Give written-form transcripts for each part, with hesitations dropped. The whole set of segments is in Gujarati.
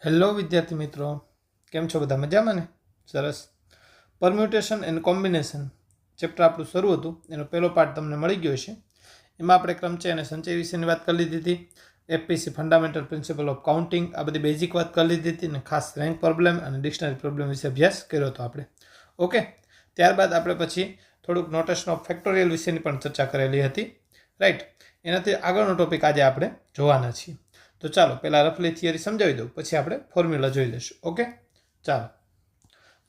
હેલો વિદ્યાર્થી મિત્રો, કેમ છો? બધા મજામાં ને? સરસ. પરમ્યુટેશન એન્ડ કોમ્બિનેશન ચેપ્ટર આપણું શરૂ હતું, એનો પહેલો પાર્ટ તમને મળી ગયો છે. એમાં આપણે ક્રમચય અને સંચય વિશેની વાત કરી લીધી હતી. એફપીસી ફંડામેન્ટલ પ્રિન્સિપલ ઓફ કાઉન્ટિંગ, આ બધી બેઝિક વાત કરી લીધી હતી અને ખાસ રેન્ક પ્રોબ્લેમ અને ડિક્શનરી પ્રોબ્લેમ વિશે અભ્યાસ કર્યો હતો આપણે. ઓકે, ત્યારબાદ આપણે પછી થોડુંક નોટેશન ઓફ ફેક્ટોરિયલ વિશેની પણ ચર્ચા કરેલી હતી, રાઈટ? એનાથી આગળનો ટોપિક આજે આપણે જોવાના છીએ. તો ચાલો પહેલાં રફલી થિયરી સમજાવી દઉં, પછી આપણે ફોર્મ્યુલા જોઈ લઈશું. ઓકે, ચાલો.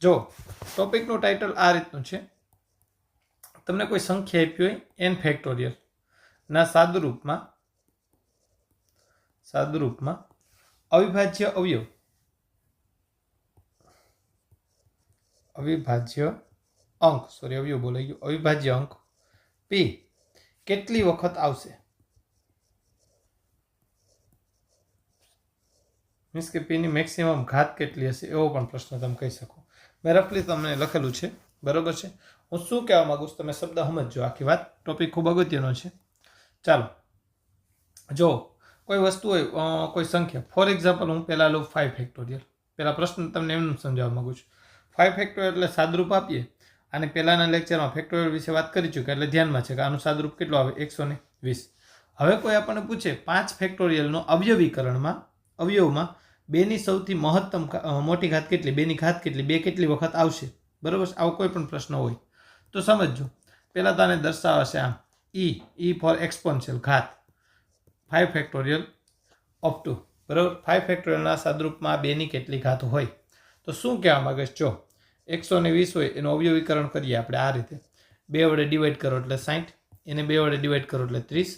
જો ટોપિકનું ટાઇટલ આ રીતનું છે. તમને કોઈ સંખ્યા આપી હોય n ફેક્ટોરિયલ ના સાદુરૂપમાં અવિભાજ્ય અવિભાજ્ય અંક p કેટલી વખત આવશે? મીન્સ કે પીની મેક્સિમમ ઘાત કેટલી હશે, એવો પણ પ્રશ્ન તમે કહી શકો. મેં રફલી તમને લખેલું છે, બરોબર છે? હું શું કહેવા માંગુ છું તમે શબ્દ સમજજો. આખી વાત, ટોપિક ખૂબ અગત્યનો છે. ચાલો, જો કોઈ વસ્તુ હોય, કોઈ સંખ્યા, ફોર એક્ઝામ્પલ હું પહેલાં લઉં 5 ફેક્ટોરિયલ. પહેલાં પ્રશ્ન તમને એમનું સમજાવવા માંગુ છું. 5 ફેક્ટોરિયલ એટલે સાદરૂપ આપીએ, અને પહેલાંના લેક્ચરમાં ફેક્ટોરિયલ વિશે વાત કરી ચૂક્યા, એટલે ધ્યાનમાં છે કે આનું સાદરૂપ કેટલું આવે? 120. હવે કોઈ આપણને પૂછે 5 ફેક્ટોરિયલનો અવયવમાં બેની સૌથી મોટી ઘાત કેટલી, બેની ઘાત કેટલી, બે કેટલી વખત આવશે, બરોબર? આવો કોઈ પણ પ્રશ્ન હોય તો સમજજો. પહેલાં તને દર્શાવશે આમ ઈ ફોર એક્સપોન્શિયલ, ઘાત 5 ફેક્ટોરિયલ અપ ટુ, બરાબર? 5 ફેક્ટોરિયલના સાદરૂપમાં બેની કેટલી ઘાત હોય, તો શું કહેવા માંગે છે? જો 120 હોય એનું અવયવીકરણ કરીએ આપણે આ રીતે. 2 વડે ડિવાઈડ કરો એટલે 60, એને 2 વડે ડિવાઈડ કરો એટલે 30,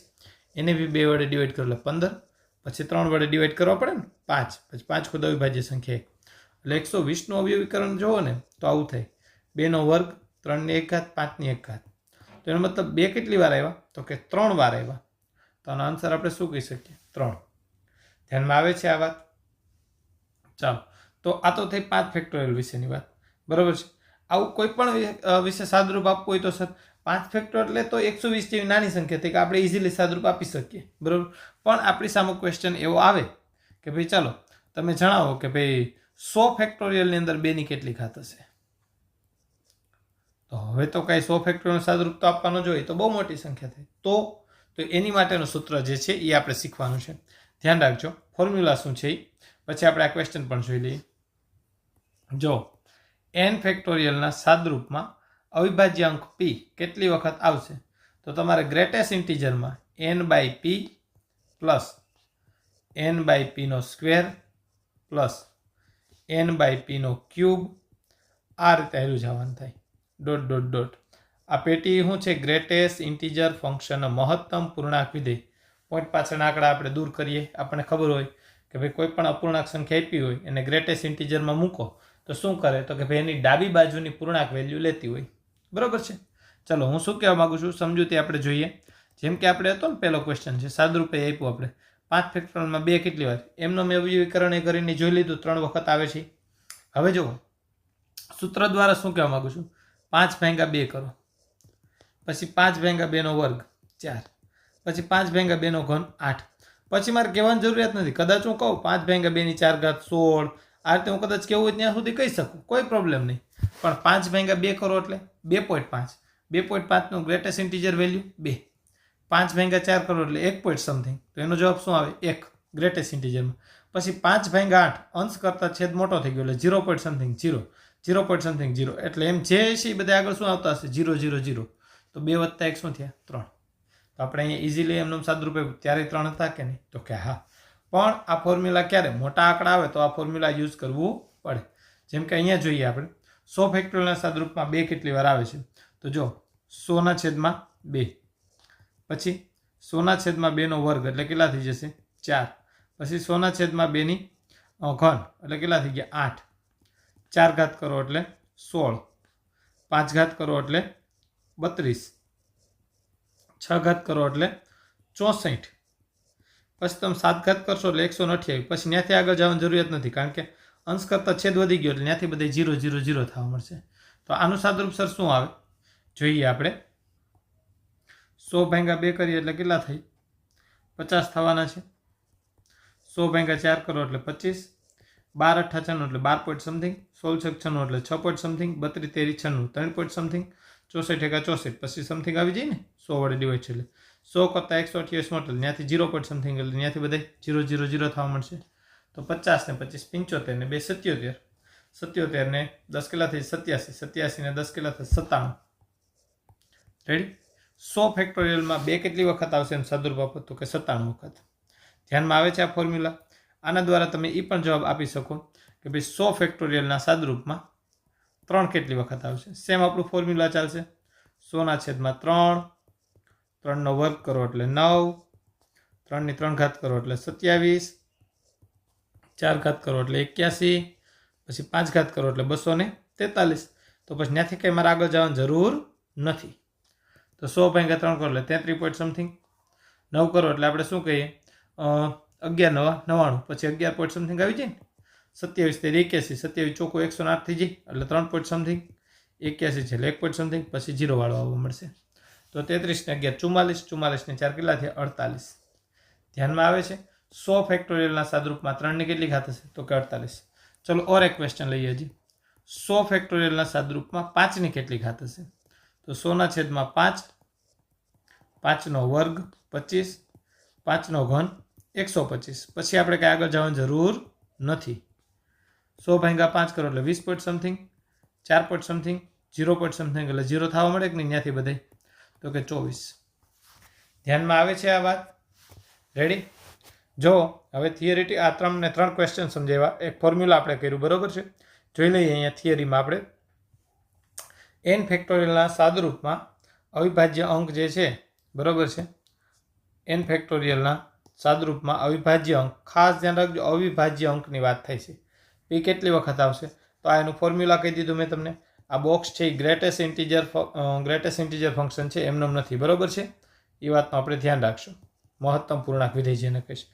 એને બી 2 વડે ડિવાઈડ કરો એટલે 15, પછી 3 વડે ડિવાઈડ કરવા પડે ને 5, પછી 5 ખુદ અવિભાજ્ય સંખ્યા 1. એટલે 120નું અવયવીકરણ જુઓ ને તો આવું થાય: 2 નો વર્ગ, 3 ની 1 ઘાત, 5 ની 1 ઘાત. તો એનો મતલબ 2 કેટલી વાર આવ્યા? તો કે 3 વાર આવ્યા. તો આનો આન્સર આપણે શું કહી શકીએ? 3. ધ્યાનમાં આવે છે આ વાત? ચાલો, તો આ તો થઈ 5 ફેક્ટોરિયલ વિશેની વાત, બરોબર છે? આવું કોઈ પણ વિશે સાદરૂપ આપવું હોય તો સર 5 ફેક્ટોરિયલ એટલે તો 120 જેવી નાની સંખ્યા થઈ કે આપણે ઇઝીલી સાદરૂપ આપી શકીએ, બરોબર? પણ આપણી સામે ક્વેશ્ચન એવો આવે કે ભાઈ ચાલો તમે જણાવો કે ભાઈ 100 ફેક્ટોરિયલની અંદર 2 ની કેટલી ઘાત હશે? તો હવે તો કાંઈ 100 ફેક્ટોરિયલ સાદરૂપ તો આપવાનો જોઈએ, તો બહુ મોટી સંખ્યા થાય. તો એની માટેનું સૂત્ર જે છે એ આપણે શીખવાનું છે. ધ્યાન રાખજો, ફોર્મ્યુલા શું છે પછી આપણે આ ક્વેશ્ચન પણ જોઈ લઈએ. જો n ફેક્ટોરિયલના સાદરૂપમાં અવિભાજ્ય અંક p કેટલી વખત આવશે? તો તમારે ગ્રેટેસ્ટ ઇન્ટીજરમાં n by p plus n by p નો square plus n by p નો ક્યુબ, આ રીતે હેલું જવાનું થાય. Dot dot dot. આ પેટી શું છે? ગ્રેટેસ્ટ ઇન્ટીજર ફંક્શનનો મહત્તમ પૂર્ણાંક વિધેય. પોઈન્ટ પાછળના આંકડા આપણે દૂર કરીએ. આપણને ખબર હોય કે ભાઈ કોઈ પણ અપૂર્ણાંક સંખ્યા આપી હોય એને ગ્રેટેસ્ટ ઇન્ટીજરમાં મૂકો તો શું કરે? તો કે ભાઈ એની ડાબી બાજુની પૂર્ણાંક વેલ્યુ લેતી હોય, બરોબર છે? ચલો, હું શું કહેવા માગું છું સમજૂતી આપણે જોઈએ. જેમ કે આપણે હતો ને પહેલો ક્વેશ્ચન છે, સાદરૂપે આપ્યું આપણે 5 ફેક્ટોરિયલમાં 2 કેટલી વાર? એમનો મેં અવયવીકરણ કરીને જોઈ લીધું, 3 વખત આવે છે. હવે જુઓ, સૂત્ર દ્વારા શું કહેવા માગું છું? 5 ભાગ્યા 2 કરો, પછી 5 ભાગ્યા 2 નો વર્ગ 4, પછી 5 ભાગ્યા 2 નો ઘન 8. પછી મારે કહેવાની જરૂરિયાત નથી. કદાચ હું કહું 5 ભાગ્યા 2 ની 4 ઘાત 16, આ રીતે હું કદાચ કહેવું હોય ત્યાં સુધી કહી શકું, કોઈ પ્રોબ્લેમ નહીં. પણ 5 ભાગ્યા 2 કરો એટલે 2.5. 2.5 નું ગ્રેટેસ્ટ ઇન્ટીજર વેલ્યુ 2. 5 ભાગ્યા 4 કરો એટલે 1 પોઈન્ટ સમથિંગ. તો એનો જવાબ શું આવે? 1 ગ્રેટેસ્ટ ઇન્ટીજરમાં. પછી 5 ભાગ્યા 8 અંશ કરતાં છેદ મોટો થઈ ગયો એટલે 0 પોઈન્ટ સમથિંગ 0, 0 પોઈન્ટ સમથિંગ 0. એટલે એમ જે છે એ બધા આગળ શું આવતા હશે? 0 0 0. તો 2 વત્તા 1 શું થયા? 3. તો આપણે અહીંયા ઇઝીલી એમનું સાદરૂપે ત્યારે 3 હતા કે નહીં? તો કે હા. પણ આ ફોર્મ્યુલા ક્યારે મોટા આંકડા આવે તો આ ફોર્મ્યુલા યુઝ કરવું પડે. જેમ કે અહીંયા જોઈએ આપણે 100 ફેક્ટોરિયલના સાદરૂપમાં 2 કેટલી વાર આવે છે? તો જો 100/2, પછી 100/2 નો વર્ગ એટલે કેટલા થઈ જશે? 4, પછી 100/2 ની ઘન એટલે કેટલા થઈ ગયા? 8. 4 ઘાત કરો એટલે 16, 5 ઘાત કરો એટલે 32, 6 ઘાત કરો એટલે 64, પછી તમે 7 ઘાત કરશો એટલે 128. પછી ત્યાંથી આગળ જવાની જરૂરિયાત નથી, કારણ કે અંશ કરતાં છેદ વધી ગયો એટલે ત્યાંથી બધે 0 0 0 થવા મળશે. તો આનું સાદરૂપ સર શું આવે જોઈએ આપણે. 100/2 કરીએ એટલે કેટલા થઈ? 50 થવાના છે. 100/4 કરો એટલે 25, 12 અઠ્ઠા 96 એટલે 12 પોઈન્ટ સમથિંગ, 16 છક 96 એટલે 6 પોઈન્ટ સમથિંગ, 32 તેરી 96 3 પોઈન્ટ સમથિંગ, 64 એકા 64 પછી સમથિંગ આવી જાય ને 100 વડે ડિવાઈડ છે એટલે 100 કરતાં 128 મોટલ ત્યાંથી 0 પોઈન્ટ સમથિંગ એટલે ત્યાંથી બધા 0 0 0 થવા મળશે. તો 50 ને 25 75 ને 2 77, 77 ને 10 કેટલા થઈ 87, 87 ને 10 કેટલા થાય 97. રેડી. 100 ફેક્ટોરિયલમાં 2 કેટલી વખત આવશે એમ સાદુરૂપ આપો તો કે 97 વખત. ધ્યાનમાં આવે છે આ ફોર્મ્યુલા. આના દ્વારા તમે એ પણ જવાબ આપી શકો કે ભાઈ 100 ફેક્ટોરિયલના સાદુરૂપમાં 3 કેટલી વખત આવશે. સેમ આપણું ફોર્મ્યુલા ચાલશે. 100/3, 3નો વર્ગ કરો એટલે 9, 3ની 3 ઘાત કરો એટલે 27, 4 ઘાત કરો એટલે 81, પછી 5 ઘાત કરો એટલે 243. તો પછી ત્યાંથી કંઈ મારે આગળ જવાની જરૂર નથી. તો 100/3 કરો એટલે 33 પોઈન્ટ સમથિંગ, 9 કરો એટલે આપણે શું કહીએ 11 9 99, પછી 11 પોઈન્ટ સમથિંગ આવી જાય ને, 27 તેરી 81, 27 ચોખ્ખું 108 થઈ જાય એટલે 3 પોઈન્ટ સમથિંગ, 81 છે એટલે 1 પોઈન્ટ સમથિંગ, પછી 0 વાળો આવવા મળશે. તો 33 ને 11 44, 44 ને 4 કેટલા થયા 48. ધ્યાનમાં આવે છે. 100 ફેક્ટોરિયલના સાદુરૂપમાં 3ની કેટલી ઘાત હશે તો કે 48. ચલો ઓર એક ક્વેશ્ચન લઈએ હજી. 100 ફેક્ટોરિયલના સાદુરૂપમાં 5ની કેટલી ઘાત હશે તો 100/5, 5નો વર્ગ 25, 5નો ઘન 125. પછી આપણે કંઈ આગળ જવાની જરૂર નથી. 100/5 કરો એટલે 20 point something, 4 point something, 0 point something એટલે 0 થવા મળે કે નહીં ત્યાંથી બધે તો કે 24. ધ્યાનમાં આવે છે આ વાત. રેડી. જો હવે થિયરીટી આ 3 ને 3 ક્વેશ્ચન સમજાવ્યા, એક ફોર્મ્યુલા આપણે કર્યું બરોબર છે. જોઈ લઈએ અહીંયા થિયરીમાં આપણે n ફેક્ટોરિયલના સાદુરૂપમાં અવિભાજ્ય અંક જે છે બરોબર છે, n ફેક્ટોરિયલના સાદુરૂપમાં અવિભાજ્ય અંક, ખાસ ધ્યાન રાખજો અવિભાજ્ય અંકની વાત થાય છે. એ કેટલી વખત આવશે તો આ એનું ફોર્મ્યુલા કહી દીધું મેં તમને. આ બોક્સ છે એ ગ્રેટેસ્ટ ઇન્ટીજર ફંક્શન છે, એમનેમ નથી બરોબર છે. એ વાતનું આપણે ધ્યાન રાખશું. મહત્તમ પૂર્ણાંક વિધેય જેને કહીશ.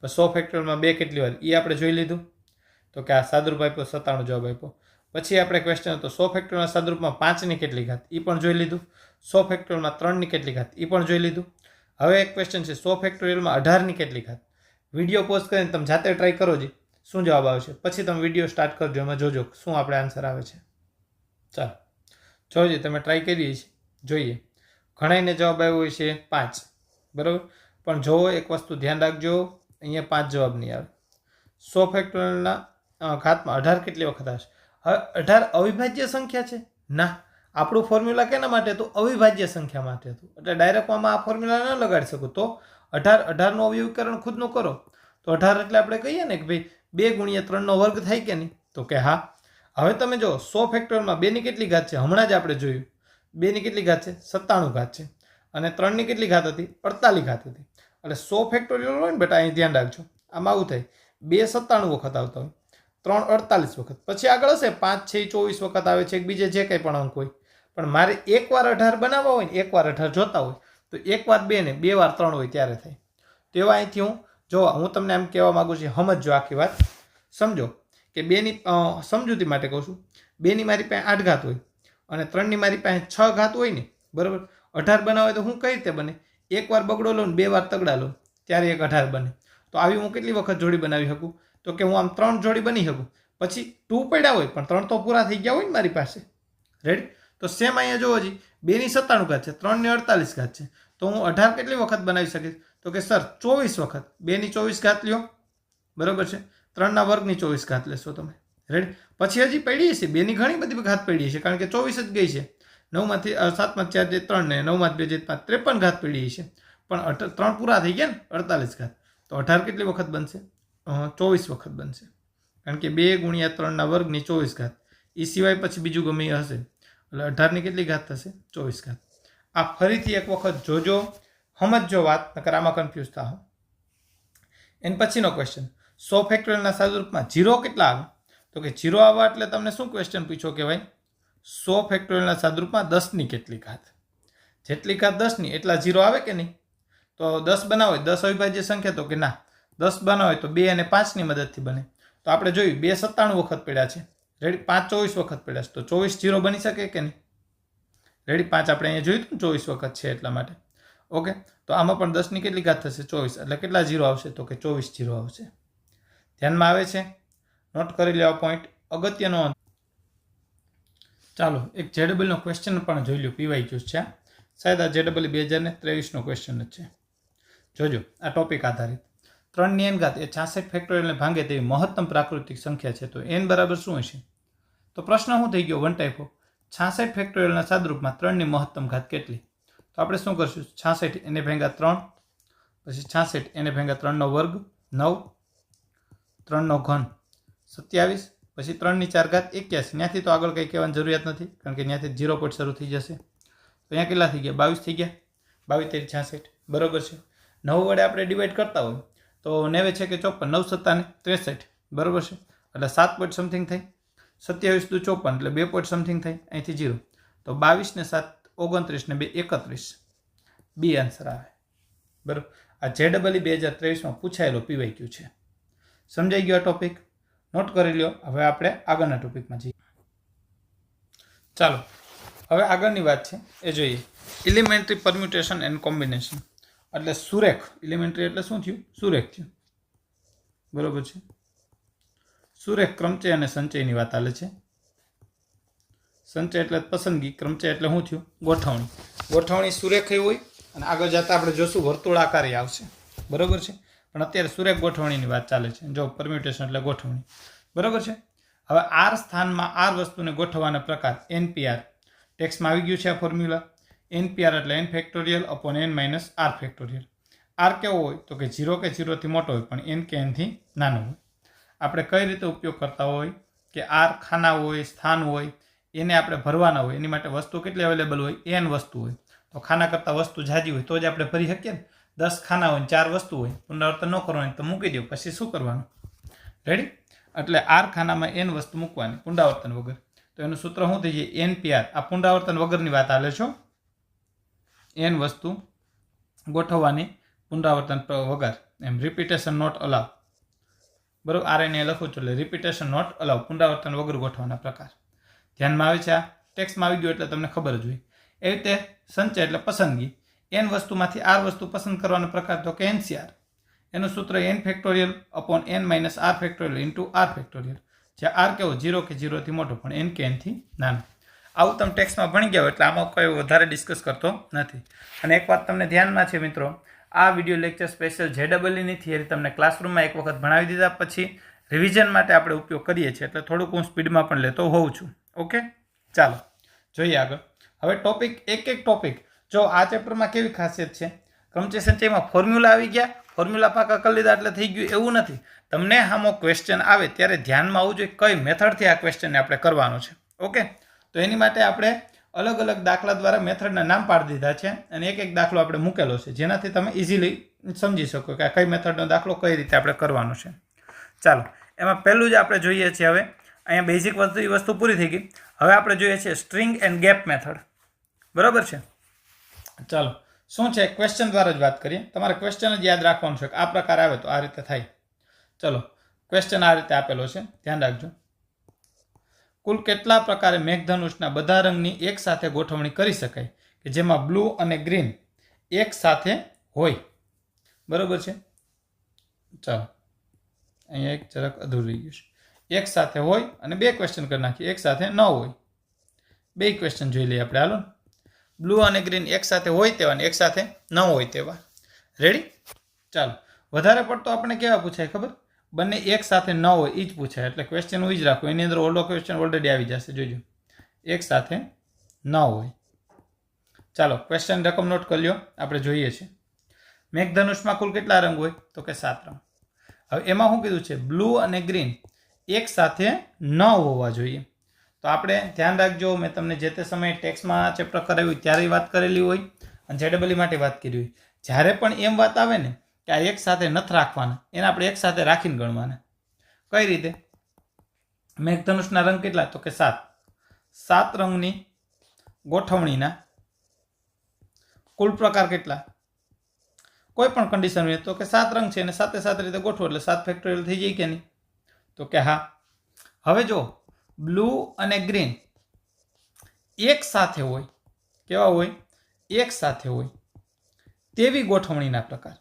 100 ફેક્ટોરિયલમાં 2 કેટલી વાર એ આપણે જોઈ લીધું તો કે આ સાદુરૂપ આપ્યો 97 જવાબ આપ્યો. પછી આપણે ક્વેશ્ચન હતો 100 ફેક્ટોરિયલના સાદુરૂપમાં 5ની કેટલી ઘાત એ પણ જોઈ લીધું. 100 ફેક્ટોરિયલમાં 3ની કેટલી ઘાત એ પણ જોઈ લીધું. હવે એક ક્વેશ્ચન છે 100 ફેક્ટોરિયલમાં 18ની કેટલી ઘાત. વિડીયો પોઝ કરીને તમે જાતે ટ્રાય કરો જી શું જવાબ આવશે, પછી તમે વિડીયો સ્ટાર્ટ કરજો, એમાં જોજો શું આપણે આન્સર આવે છે. ચાલો જોજો, તમે ટ્રાય કરીએ છીએ જોઈએ. ઘણાઈને જવાબ આવ્યો હોય છે 5 બરાબર, પણ જો એક વસ્તુ ધ્યાન રાખજો અહીંયા 5 જવાબ નહીં આવે. 100 ફેક્ટોરિયલના ઘાતમાં 18 કેટલી વખત આવશે. હવે 18 અવિભાજ્ય સંખ્યા છે ના, આપણું ફોર્મ્યુલા કેના માટે હતું અવિભાજ્ય સંખ્યા માટે હતું, એટલે ડાયરેક્ટ આમાં આ ફોર્મ્યુલા ન લગાડી શકું. તો 18નું અવયવીકરણ ખુદનું કરો તો 18 એટલે આપણે કહીએ ને કે ભાઈ 2 × 3નો વર્ગ થાય કે નહીં તો કે હા. હવે તમે જો 100 ફેક્ટોરિયલમાં 2ની કેટલી ઘાત છે હમણાં જ આપણે જોયું, 2ની કેટલી ઘાત છે 97 ઘાત છે, અને 3ની કેટલી ઘાત હતી 48 ઘાત હતી. એટલે 100 ફેક્ટોરિયલ હોય ને બેટા અહીં ધ્યાન રાખજો, આમાં આવું થાય 2 97 વખત આવતા હોય, 3 48 વખત, પછી આગળ હશે 5 6 24 વખત આવે છે, બીજે જે કંઈ પણ અંક હોય. પણ મારે એકવાર 18 બનાવવા હોય ને એકવાર 18 જોતા હોય તો એકવાર 2 ને 2 વાર 3 હોય ત્યારે થાય. તો એવા અહીંથી હું તમને એમ કહેવા માગું છું, સમજો આખી વાત સમજો કે 2ની સમજૂતી માટે કહું છું. 2ની મારી પાસે 8 ઘાત હોય અને 3ની મારી પાસે 6 ઘાત હોય ને બરાબર. 18 બનાવે તો હું કઈ રીતે બને, એકવાર બગડો લો ને 2 વાર તગડા લો ત્યારે એક 18 બને. તો આવી હું કેટલી વખત જોડી બનાવી શકું તો કે હું આમ 3 જોડી બની શકું, પછી 2 પડ્યા હોય પણ 3 તો પૂરા થઈ ગયા હોય ને મારી પાસે. રેડી. તો સેમ અહીંયા જો હજી 2ની 97 ઘાત છે, 3ની 48 ઘાત છે, તો હું 18 કેટલી વખત બનાવી શકીશ તો કે સર 24 વખત. 2ની 24 ઘાત લ્યો બરાબર છે, 3ના વર્ગની 24 ઘાત લેશો તમે. રેડી. પછી હજી પડી છે 2ની ઘણી બધી ઘાત પડી છે, કારણ કે 24 જ ગઈ છે. 9માંથી 7માંથી 4 જે 3 ને 9માંથી 2 જે 5 53 ઘાત પડી છે, પણ 3 પૂરા થઈ ગયા ને 48 ઘાત. તો 18 કેટલી વખત બનશે 24 વખત બનશે, કારણ કે 2 × 3ના વર્ગની 24 ઘાત. એ સિવાય પછી બીજું ગમે એ હશે, એટલે 18ની કેટલી ઘાત થશે 24 ઘાત. આ ફરીથી એક વખત જોજો, સમજો વાત, નકર આમાં કન્ફ્યુઝ થાઓ. એન પછીનો ક્વેશ્ચન 100 ફેક્ટોરિયલના સાદુરૂપમાં 0 કેટલા આવે તો કે 0 આવવા એટલે તમને શું ક્વેશ્ચન પૂછો કે ભાઈ 100 ફેક્ટોરિયલના સાદુરૂપમાં 10ની કેટલી ઘાત, જેટલી ઘાત 10ની એટલા 0 આવે કે નહીં. તો 10 બનાવો 10 અવિભાજ્ય સંખ્યા તો કે ના, 10 બનાવો તો 2 અને 5ની મદદથી બને. તો આપણે જોયું 2 97 વખત પડ્યા છે, રેડી. 5 24 વખત પડ્યા છે, તો 24 0 બની શકે કે નહીં. રેડી. 5 આપણે અહીંયા જોયું હતું 24 વખત છે એટલા માટે. ઓકે. તો આમાં પણ 10ની કેટલી ઘાત થશે 24, એટલે કેટલા 0 આવશે તો કે 24 0 આવશે. ધ્યાનમાં આવે છે. નોટ કરી લેવા પોઈન્ટ. અગત્યનો ચાલો એક જેડબલનો ક્વેશ્ચન પણ જોઈ લો. પીવાયક્યુ છે શાયદ આ જેડબલ 2023નો ક્વેશ્ચન જ છે. જોજો આ ટોપિક આધારિત. 3 ની n ઘાત એ 66 ફેક્ટોરિયલને ભાંગે તેવી મહત્તમ પ્રાકૃતિક સંખ્યા છે. તો n બરાબર શું હશે? તો પ્રશ્ન શું થઈ ગયો? વન ટાઈપ ઓફ 66 ફેક્ટોરિયલના સાદરૂપમાં 3 ની મહત્તમ ઘાત કેટલી? તો આપણે શું કરશું? 66 એને ભાંગ્યા 3, પછી 66 એને ભાંગ્યા 3 નો વર્ગ 9, 3 નો ઘન 27, પછી 3 ની 4 ઘાત 81. ત્યાંથી તો આગળ કંઈ કહેવાની જરૂરિયાત નથી, કારણ કે ત્યાંથી 0 પોઈન્ટ શરૂ થઈ જશે. તો અહીંયા કેટલા થઈ ગયા? 22 થઈ ગયા. 22 × 66 બરોબર છે. 9 વડે આપણે ડિવાઈડ કરતા હોય તો 9 છે કે 54, 9 સત્તાને 63 બરોબર છે. એટલે 7 પોઈન્ટ સમથિંગ થઈ. 27 દુ 54 એટલે 2 પોઈન્ટ સમથિંગ થઈ. અહીંથી 0 તો 22 ને 7 29 ને 2 31. બી આન્સર આવે બરોબર. આ જેડબલ 2023માં પૂછાયેલો પીવાયક્યુ છે. સમજાઈ ગયો આ ટોપિક? નોટ કરી લ્યો. હવે આપણે આગળના ટોપિકમાં જઈએ. ચાલો હવે આગળની વાત છે એ જોઈએ. એલિમેન્ટરી પરમ્યુટેશન એન્ડ કોમ્બિનેશન એટલે સુરેખ. એલિમેન્ટરી એટલે શું થયું? સુરેખ થયું બરોબર છે. સુરેખ ક્રમચય અને સંચયની વાત ચાલે છે. સંચય એટલે પસંદગી, ક્રમચય એટલે શું થયું? ગોઠવણી. ગોઠવણી સુરેખ હોય અને આગળ જતા આપણે જોશું વર્તુળાકારી આવશે બરોબર છે. પણ અત્યારે સુરેખ ગોઠવણીની વાત ચાલે છે. જો પરમ્યુટેશન એટલે ગોઠવણી બરોબર છે. હવે આર સ્થાનમાં આર વસ્તુને ગોઠવવાના પ્રકાર NPR ટેક્સ્ટમાં આવી ગયું છે આ ફોર્મ્યુલા. NPR એટલે n factorial upon n minus r factorial. r કેવો હોય? તો કે 0 કે 0 થી મોટો હોય પણ n કે n થી નાનો હોય. આપણે કઈ રીતે ઉપયોગ કરતા હોય કે r ખાના હોય, સ્થાન હોય, એને આપણે ભરવાના હોય. એની માટે વસ્તુ કેટલી અવેલેબલ હોય? n વસ્તુ હોય. તો ખાના કરતાં વસ્તુ જાજી હોય તો જ આપણે ભરી શકીએ ને. 10 ખાના હોય 4 વસ્તુ હોય, પુનરાવર્તન ન કરવાનું તો મૂકી દો. પછી શું કરવાનું? રેડી? એટલે r ખાનામાં n વસ્તુ મૂકવાની પુનરાવર્તન વગર. તો એનું સૂત્ર શું થઈ જાય? NPR. આ પુનરાવર્તન વગરની વાત હાલે છો. n વસ્તુ ગોઠવવાની પુનરાવર્તન વગર. એમ રિપીટેશન નોટ અલાવ બરોબર. RNA લખું છું એટલે રિપીટેશન નોટ અલાવ, પુનરાવર્તન વગર ગોઠવવાના પ્રકાર ધ્યાનમાં આવે છે. આ ટેક્સ્ટમાં આવી ગયું એટલે તમને ખબર જ હોય. એવી રીતે સંચય એટલે પસંદગી. n વસ્તુમાંથી r વસ્તુ પસંદ કરવાનો પ્રકાર તો કે NCR. એનું સૂત્ર n factorial upon n minus r factorial into r factorial. જ્યાં r કેવો? 0 કે 0 થી મોટો પણ n કે n થી નાનો. આવું તમે ટેક્સ્ટમાં ભણી ગયા એટલે આમાં કોઈ વધારે ડિસ્કસ કરતો નથી. અને એક વાત તમને ધ્યાનમાં છે મિત્રો, આ વિડીયો લેક્ચર સ્પેશિયલ જેડબલની થિયરી તમને ક્લાસરૂમમાં એક વખત ભણાવી દીધા પછી રિવિઝન માટે આપણે ઉપયોગ કરીએ છીએ. એટલે થોડુંક હું સ્પીડમાં પણ લેતો હોઉં છું. ઓકે ચાલો જોઈએ આગળ. હવે ટોપિક એક ટોપિક. જો આ ચેપ્ટરમાં કેવી ખાસિયત છે? ક્રમચય સંચયમાં ફોર્મ્યુલા આવી ગયા, ફોર્મ્યુલા પાકા કરી લીધા એટલે થઈ ગયું એવું નથી. તમને આમાં ક્વેશ્ચન આવે ત્યારે ધ્યાનમાં આવવું જોઈએ કઈ મેથડથી આ ક્વેશ્ચનને આપણે કરવાનો છે. ઓકે તો એની માટે આપણે અલગ અલગ દાખલા દ્વારા મેથડના નામ પાડી દીધા છે અને એક દાખલો આપણે મૂકેલો છે જેનાથી તમે ઇઝીલી સમજી શકો કે આ કઈ મેથડનો દાખલો કઈ રીતે આપણે કરવાનો છે. ચાલો એમાં પહેલું જ આપણે જોઈએ છીએ. હવે અહીંયા બેઝિક વસ્તુ પૂરી થઈ ગઈ. હવે આપણે જોઈએ છીએ સ્ટ્રિંગ એન્ડ ગેપ મેથડ બરાબર છે. ચાલો શું છે? ક્વેશ્ચન દ્વારા જ વાત કરીએ. તમારે ક્વેશ્ચન જ યાદ રાખવાનું છે કે આ પ્રકાર આવે તો આ રીતે થાય. ચલો ક્વેશ્ચન આ રીતે આપેલો છે, ધ્યાન રાખજો. કુલ કેટલા પ્રકારે મેઘધનુષના બધા રંગની એક સાથે ગોઠવણી કરી શકાય કે જેમાં બ્લુ અને ગ્રીન એક સાથે હોય? બરોબર છે. ચાલો અહીંયા એક જરાક અધૂરું રહી ગયું છે. એક સાથે હોય અને બે ક્વેશ્ચન કરી નાખીએ. એક સાથે ન હોય. બે ક્વેશ્ચન જોઈ લઈએ આપણે. હાલો, બ્લુ અને ગ્રીન એક સાથે હોય તેવા ને એક સાથે ન હોય તેવા. રેડી? ચાલો વધારે પડતો આપણે કેવા પૂછાય ખબર? બંને એક સાથે ન હોય એ જ પૂછાય. એટલે ક્વેશ્ચન હું જ રાખું. એની અંદર ઓલો ક્વેશ્ચન ઓલરેડી આવી જશે. જોજો એક સાથે ન હોય. ચાલો ક્વેશ્ચન રકમ નોટ કરી લ્યો. આપણે જોઈએ છીએ મેઘધનુષમાં કુલ કેટલા રંગ હોય? તો કે 7 રંગ. હવે એમાં શું કીધું છે? બ્લુ અને ગ્રીન એક સાથે ન હોવા જોઈએ. તો આપણે ધ્યાન રાખજો, મેં તમને જે તે સમયે ટેક્સ્ટમાં ચેપ્ટર કરાવ્યું ત્યારે વાત કરેલી હોય અને જેડબલઈ માટે વાત કરી હોય. જ્યારે પણ એમ વાત આવે ને કે આ એક સાથે નથી રાખવાના, એને આપણે એક સાથે રાખીને ગણવાના. કઈ રીતે? મેઘધનુષના રંગ કેટલા? તો કે 7. 7 રંગની ગોઠવણીના કુલ પ્રકાર કેટલા? કોઈ પણ કન્ડિશન હોય તો કે 7 રંગ છે અને સાથે સાથે રીતે ગોઠવો એટલે 7 ફેક્ટોરિયલ થઈ જાય કે નહીં? તો કે હા. હવે જો બ્લુ અને ગ્રીન એક સાથે હોય, કેવા હોય? એક સાથે હોય તેવી ગોઠવણીના પ્રકાર.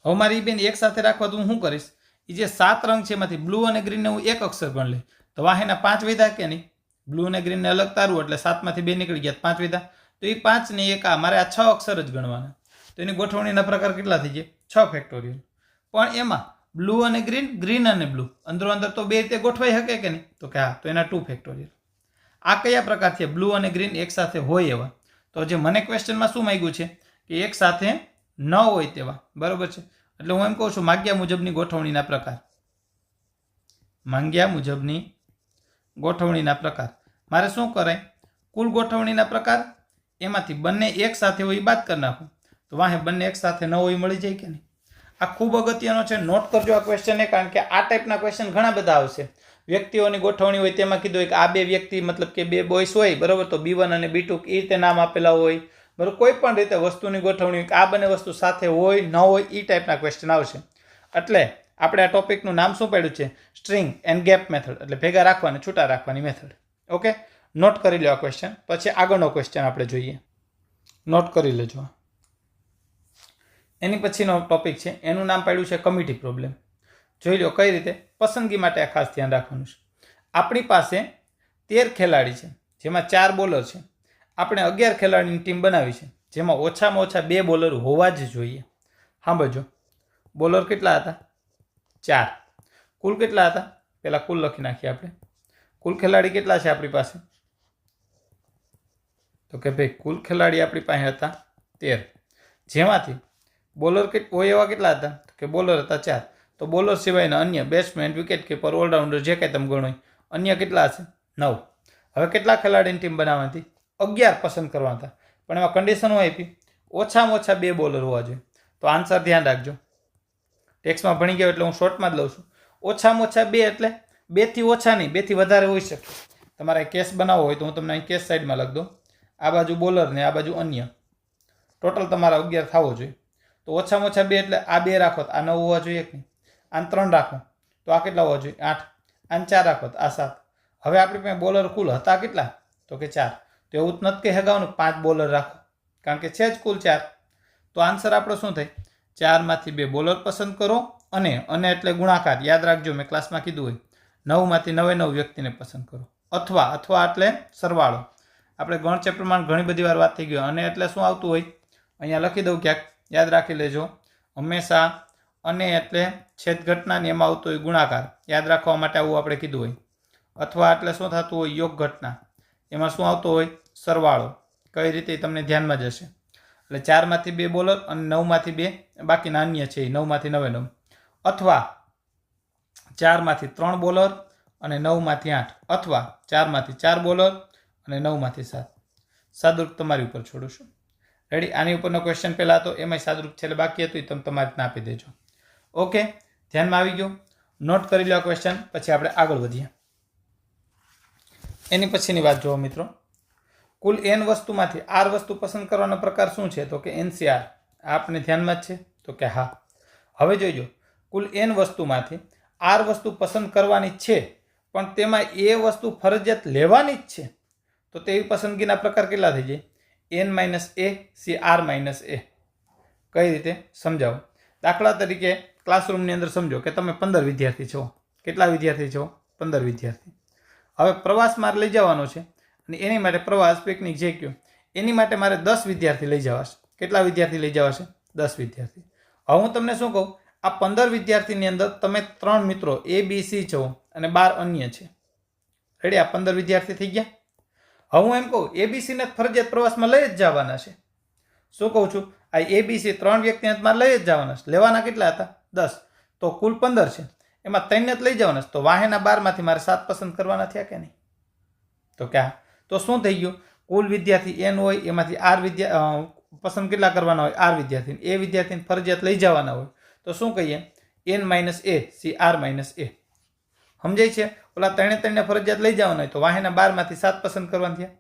હવે મારી બેન એક સાથે રાખવા તો હું શું કરીશ? એ જે 7 રંગ છે એમાંથી બ્લુ અને ગ્રીનને હું એક અક્ષર ગણ લઈ તો વાહેના 5 વધ્યા કે નહીં? બ્લુ અને ગ્રીનને અલગ તારવું એટલે 7માંથી 2 નીકળી ગયા, 5 વધ્યા. તો એ 5 ને 1 મારે આ 6 અક્ષર જ ગણવાના. તો એની ગોઠવણીના પ્રકાર કેટલા થઈ ગયા? 6 ફેક્ટોરિયલ. પણ એમાં બ્લુ અને ગ્રીન, ગ્રીન અને બ્લુ અંદરો અંદર તો બે રીતે ગોઠવાઈ શકે કે નહીં? તો કે હા, તો એના 2 ફેક્ટોરિયલ. આ કયા પ્રકાર છે? બ્લુ અને ગ્રીન એક સાથે હોય એવા. તો જે મને ક્વેશ્ચનમાં શું માંગ્યું છે કે એક સાથે ન હોય તેવા, બરોબર છે. એટલે હું એમ કહું છું માંગ્યા મુજબની ગોઠવણીના પ્રકાર. માંગ્યા મુજબની ગોઠવણીના પ્રકાર મારે શું કરાય? કુલ ગોઠવણીના પ્રકાર એમાંથી બંને એક સાથે હોય બાદ કરી નાખું તો વાહે બંને એક સાથે ન હોય મળી જાય કે નહીં? આ ખૂબ અગત્યનો છે, નોટ કરજો આ ક્વેશ્ચન, કારણ કે આ ટાઈપના ક્વેશ્ચન ઘણા બધા આવશે. વ્યક્તિઓની ગોઠવણી હોય તેમાં કીધું હોય કે આ બે વ્યક્તિ મતલબ કે બે બોયસ હોય, બરોબર, તો B1 અને B2 એ રીતે નામ આપેલા હોય, બરોબર. કોઈ પણ રીતે વસ્તુની ગોઠવણી હોય કે આ બંને વસ્તુ સાથે હોય ન હોય એ ટાઈપના ક્વેશ્ચન આવશે. એટલે આપણે આ ટોપિકનું નામ શું પાડ્યું છે? સ્ટ્રિંગ એન્ડ ગેપ મેથડ, એટલે ભેગા રાખવાની છૂટા રાખવાની મેથડ. ઓકે, નોટ કરી લો આ ક્વેશ્ચન. પછી આગળનો ક્વેશ્ચન આપણે જોઈએ, નોટ કરી લેજો. એની પછીનો ટોપિક છે, એનું નામ પાડ્યું છે કમિટી પ્રોબ્લેમ. જોઈ લો કઈ રીતે. પસંદગી માટે આ ખાસ ધ્યાન રાખવાનું છે. આપણી પાસે 13 ખેલાડી છે, જેમાં 4 બોલર છે. આપણે 11 ખેલાડીની ટીમ બનાવી છે, જેમાં ઓછામાં ઓછા 2 બોલર હોવા જ જોઈએ. સાંભળજો, બોલર કેટલા હતા? 4. કુલ કેટલા હતા? પહેલાં કુલ લખી નાખીએ આપણે. કુલ ખેલાડી કેટલા છે આપણી પાસે? તો કે ભાઈ કુલ ખેલાડી આપણી પાસે હતા 13, જેમાંથી બોલર હોય એવા કેટલા હતા? તો કે બોલર હતા 4. તો બોલર સિવાયના અન્ય બેટ્સમેન, વિકેટ કીપર, ઓલરાઉન્ડર જે કાંઈ તમે ગણો અન્ય કેટલા હશે? 9. હવે કેટલા ખેલાડીની ટીમ બનાવવાની હતી? 11 પસંદ કરવાના હતા. પણ એમાં કન્ડિશન શું આપી? ઓછામાં ઓછા 2 બોલર હોવા જોઈએ. તો આન્સર ધ્યાન રાખજો. ટેક્સમાં ભણી ગયો એટલે હું શોર્ટમાં જ લઉં છું. ઓછામાં ઓછા 2 એટલે 2 થી ઓછા નહીં, 2 થી વધારે હોઈ શકે. તમારે કેસ બનાવવો હોય તો હું તમને અહીં કેસ સાઈડમાં લખી દઉં. આ બાજુ બોલર ને આ બાજુ અન્ય. ટોટલ તમારા 11 થવો જોઈએ. તો ઓછામાં ઓછા 2 એટલે આ 2 રાખો તો આ 9 હોવા જોઈએ કે નહીં? આને 3 રાખો તો આ કેટલા હોવા જોઈએ? 8. આને 4 રાખો તો આ 7. હવે આપણી પાસે બોલર કુલ હતા કેટલા? તો કે 4. તો એવું જ નથી કે હગાવનું 5 બોલર રાખો, કારણ કે છે જ કુલ 4. તો આન્સર આપણો શું થાય? 4 માંથી 2 બોલર પસંદ કરો અને એટલે ગુણાકાર. યાદ રાખજો, મેં ક્લાસમાં કીધું હોય 9 માંથી 9 વ્યક્તિને પસંદ કરો. અથવા એટલે સરવાળો. આપણે ગણ ચેપ્ટરમાં ઘણી બધી વાર વાત થઈ ગઈ. અને એટલે શું આવતું હોય? અહીંયા લખી દઉં ક્યાંક, યાદ રાખી લેજો. હંમેશા અને એટલે છેદ ઘટનાની એમાં આવતું હોય ગુણાકાર. યાદ રાખવા માટે આવું આપણે કીધું હોય. અથવા એટલે શું થતું હોય? યોગ ઘટના. એમાં શું આવતું હોય? સરવાળો. કઈ રીતે તમને ધ્યાનમાં જશે. એટલે 4 માંથી 2 બોલર અને 9 માંથી 2 બાકીના અન્ય છે 9 માંથી 9. અથવા 4 માંથી 3 બોલર અને 9 માંથી 8. અથવા 4 માંથી 4 બોલર અને 9 માંથી 7. સાદુરૂપ તમારી ઉપર છોડું છું. રેડી? આની ઉપરનો ક્વેશ્ચન પહેલા હતો, એમાં સાદુરૂપ છેલ્લે બાકી હતું, તમે તમારી રીતના આપી દેજો. ઓકે, ધ્યાનમાં આવી ગયું? નોટ કરી લો ક્વેશ્ચન. પછી આપણે આગળ વધીએ. એની પછીની વાત જુઓ મિત્રો. કુલ n વસ્તુમાંથી r વસ્તુ પસંદ કરવાનો પ્રકાર શું છે? તો કે NCR. આપને ધ્યાનમાં જ છે? તો કે હા. હવે જોઈજો, કુલ n વસ્તુમાંથી r વસ્તુ પસંદ કરવાની છે, પણ તેમાં એ વસ્તુ ફરજિયાત લેવાની જ છે. તો તેવી પસંદગીના પ્રકાર કેટલા થઈ જાય? n - a CR - a. કઈ રીતે સમજાવો? દાખલા તરીકે ક્લાસરૂમની અંદર સમજો કે તમે 15 વિદ્યાર્થી છો. કેટલા વિદ્યાર્થી છો? 15 વિદ્યાર્થી. હવે પ્રવાસ મારે લઈ જવાનો છે અને એની માટે પ્રવાસ, પિકનિક જે કહ્યું, એની માટે મારે 10 વિદ્યાર્થી લઈ જવા છે. કેટલા વિદ્યાર્થી લઈ જવા છે? 10 વિદ્યાર્થી. હવે હું તમને શું કહું? આ 15 વિદ્યાર્થીની અંદર તમે 3 મિત્રો A, B, C છો અને 12 અન્ય છે. રેડી? આ 15 વિદ્યાર્થી થઈ ગયા. હવે હું એમ કહું ABC ને ફરજિયાત પ્રવાસમાં લઈ જ જવાના છે. શું કહું છું? આ ABC 3 વ્યક્તિને મારે લઈ જ જવાના છે. લેવાના કેટલા હતા? 10. તો કુલ 15 છે, એમાં 3 ને જ લઈ જવાના છે. તો વાહેના 12 માંથી મારે 7 પસંદ કરવાના થયા કે નહીં? તો ક્યાં? તો શું થઈ ગયું? કુલ વિદ્યાર્થી n હોય, એમાંથી r પસંદ કેટલા કરવાના હોય? r વિદ્યાર્થી. એ વિદ્યાર્થીને ફરજિયાત લઈ જવાના હોય. તો શું કહીએ? n - a CR - a. સમજાય છે? ઓલા 3 ને ફરજિયાત લઈ જવાના હોય તો વાહેના 12 માંથી 7 પસંદ કરવાના થયા.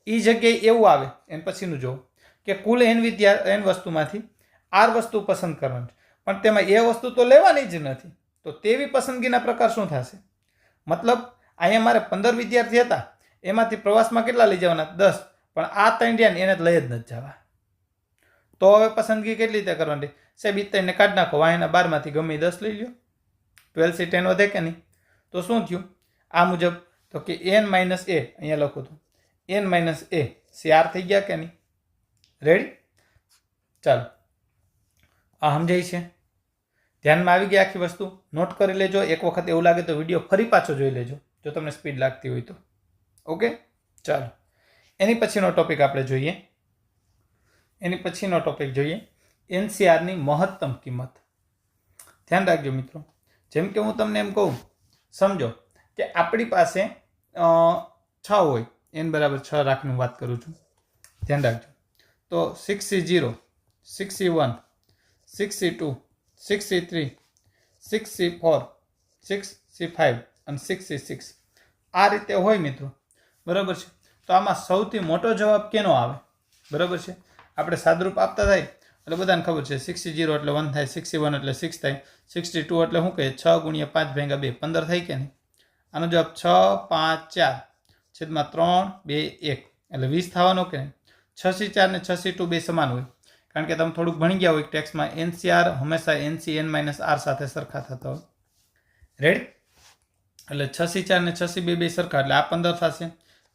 એ જગ્યાએ એવું આવે, એન પછીનું જો કે કુલ n વસ્તુમાંથી r વસ્તુ પસંદ કરવાની, પણ તેમાં એ વસ્તુ તો લેવાની જ નથી. તો તેવી પસંદગીના પ્રકાર શું થશે? મતલબ અહીંયા મારે 15 વિદ્યાર્થી હતા, એમાંથી પ્રવાસમાં કેટલા લઈ જવાના? 10. પણ આ 3 રહ્યા એને લઈ જ નથી જવા. તો હવે પસંદગી કેટલી રીતે કરવાની? સાહેબ 3 ને કાઢી નાખો, વાહેના 12 માંથી ગમે 10 લઈ લો. 12 થી 10 વધે કે નહીં? તો શું થયું આ મુજબ? તો કે n માઇનસ a, અહીંયા લખો તો n માઇનસ a, 4 થઈ ગયા કે નહીં? રેડી? ચાલો, આ સમજાય છે? ધ્યાનમાં આવી ગઈ આખી વસ્તુ? નોટ કરી લેજો. એક વખત એવું લાગે તો વિડીયો ફરી પાછો જોઈ લેજો જો તમને સ્પીડ લાગતી હોય તો. ઓકે, ચાલો એની પછીનો ટોપિક આપણે જોઈએ. NCRની મહત્તમ કિંમત. ધ્યાન રાખજો મિત્રો. જેમ કે હું તમને એમ કહું, સમજો કે આપણી પાસે 6 હોય, n બરાબર 6 રાખીને વાત કરું છું. ધ્યાન રાખજો. તો 6C0, 6C1, 6C2, 6C3, 6C4, 6C5 અને 6C6 આ રીતે હોય મિત્રો. બરાબર છે? તો આમાં સૌથી મોટો જવાબ કેનો આવે? બરાબર છે? આપણે સાદરૂપ આપતા થાય એટલે બધાને ખબર છે 6C0 એટલે 1 થાય, 6C1 એટલે 6 થાય, 62 એટલે શું કહે 6 ગુણ્યા 5 ભાગ્યા 2 15 થાય કે નહીં? આનો જવાબ 6, 5, 4 છેદમાં 3, 2, 1 એટલે 20 થવાનો કે નહીં? 6C4 ને 6C2 બે સમાન હોય, કારણ કે તમે થોડુંક ભણી ગયા હોય ટેક્સમાં. NCR હંમેશા NCN-R સાથે સરખા થતા હોય. રેડી? એટલે 6C4 ને 6C2 બે સરખા, એટલે આ 15 થશે,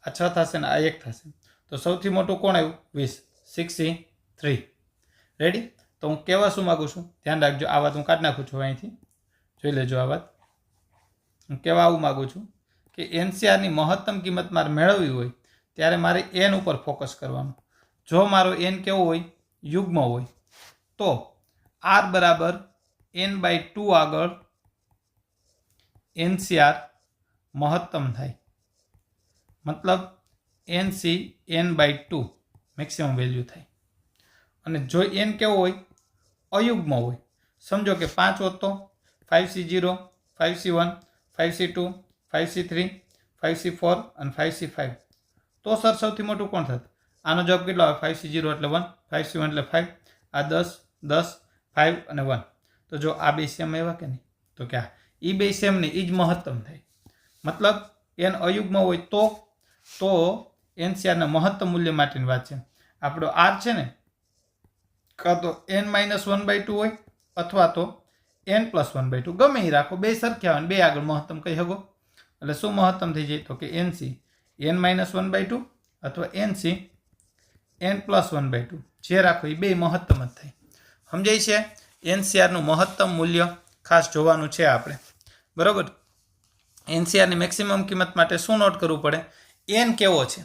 આ 6 થશે ને આ 1 થશે. તો સૌથી મોટું કોણ આવ્યું? 20, 6C3. રેડી? તો હું કહેવા શું માગું છું? ધ્યાન રાખજો. આ વાત હું કાઢી નાખું છું અહીંથી, જોઈ લેજો. આ વાત હું કહેવા આવું માગું છું કે NCRની મહત્તમ કિંમત મારે મેળવવી હોય ત્યારે મારે n ઉપર ફોકસ કરવાનું. જો મારો n કેવો હોય? યુગ્મ હોય, તો r બરાબર n/2 આગળ NCR મહત્તમ થાય. મતલબ NC n/2 મેક્સિમમ વેલ્યુ થાય. અને જો n કેવો હોય? અયુગ્મ હોય. સમજો કે 5 હોત તો 5C0, 5C1, 5C2, 5C3, 5C4 અને 5C5. તો સર સૌથી મોટું કોણ થતું? આનો જવાબ કેટલો આવે? 5C0 એટલે 1, 5C1 એટલે 5, આ 10, 10, 5 અને 1. તો જો આ બે સેમ આવ્યા કે નહીં? તો કે એ બે સેમ નહીં, એ જ મહત્તમ થાય. મતલબ n અયુગ્મ હોય તો NCRના મહત્તમ મૂલ્ય માટેની વાત છે. આપણો r છે ને, કાં તો n-1/2 હોય અથવા તો n+1/2, ગમે એ રાખો, બે સરખ્યા હોય, બે આગળ મહત્તમ કહી શકો. એટલે શું મહત્તમ થઈ જાય? તો કે NC n-1/2 અથવા NC n+1/2, જે રાખો એ બે મહત્તમ જ થાય. સમજાય છે? NCRનું મહત્તમ મૂલ્ય ખાસ જોવાનું છે આપણે. બરાબર? NCRની મેક્સિમમ કિંમત માટે શું નોટ કરવું પડે? n કેવો છે?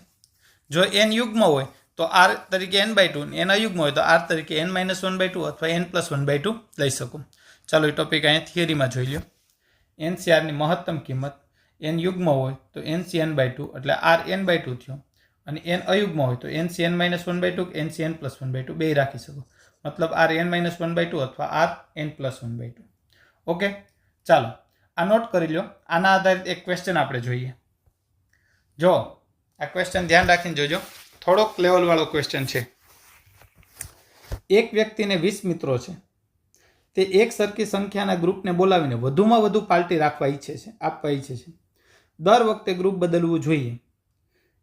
જો n યુગ્મ હોય તો r તરીકે n/2, n અયુગ્મ હોય તો r તરીકે n-1/2 અથવા n+1/2 લઈ શકું. ચાલો એ ટોપિક અહીંયા થિયરીમાં જોઈ લો. NCRની મહત્તમ કિંમત n યુગ્મ હોય તો NC n/2 એટલે r n/2 થયો, અને n અયુગ્મ હોય તો NC n-1/2 કે NC n+1/2 બે રાખી શકો. મતલબ r n-1/2 અથવા r n+1/2. ઓકે, ચાલો આ નોટ કરી લો. આના આધારિત એક ક્વેશ્ચન આપણે જોઈએ. જો આ ક્વેશ્ચન ધ્યાન રાખીને જોજો, થોડોક લેવલવાળો ક્વેશ્ચન છે. એક વ્યક્તિને 20 મિત્રો છે. તે એક સરખી સંખ્યાના ગ્રુપને બોલાવીને વધુમાં વધુ પાર્ટી આપવા ઈચ્છે છે. દર વખતે ગ્રુપ બદલવું જોઈએ